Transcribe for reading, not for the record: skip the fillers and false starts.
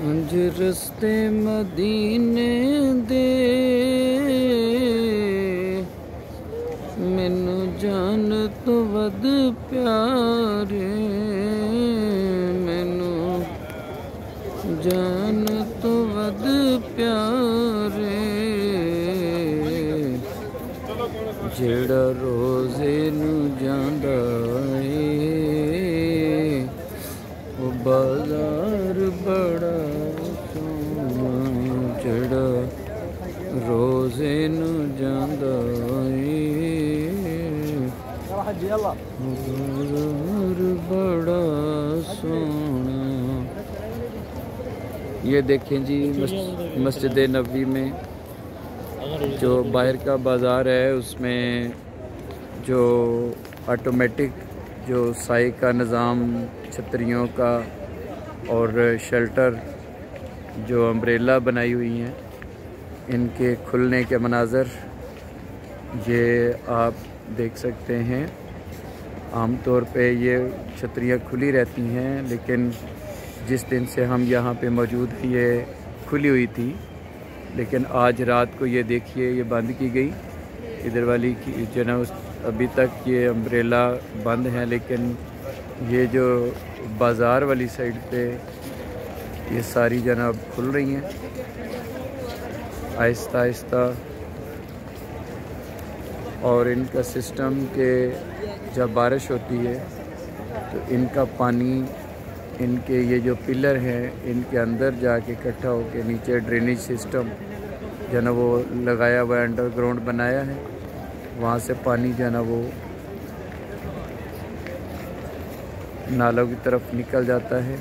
मुझे रस्ते मदीने दे मैनू जान तो वध प्यारे, मैनू जान तो वध प्यारे, जेड़ा रोज़े नू जांदा वो बाजार बड़ा सोहना, जेड़ा रोज़े नू जांदा बाजार बड़ा सोहना। ये देखें जी मस्जिद नबवी में जो बाहर का बाज़ार है उसमें जो ऑटोमेटिक जो साई का निज़ाम, छतरियों का और शेल्टर जो अम्ब्रेला बनाई हुई हैं, इनके खुलने के मनाज़र ये आप देख सकते हैं। आमतौर पे ये छतरियाँ खुली रहती हैं, लेकिन जिस दिन से हम यहाँ पे मौजूद हैं ये खुली हुई थी, लेकिन आज रात को ये देखिए ये बंद की गई। इधर वाली की जो ना अभी तक ये अम्ब्रेला बंद है, लेकिन ये जो बाज़ार वाली साइड पे ये सारी जनाब खुल रही हैं आहिस्ता आहिस्ता। और इनका सिस्टम के जब बारिश होती है तो इनका पानी इनके ये जो पिलर हैं इनके अंदर जाके इकट्ठा होके नीचे ड्रेनेज सिस्टम जो ना वो लगाया हुआ अंडरग्राउंड बनाया है, वहाँ से पानी जो ना वो नालों की तरफ निकल जाता है।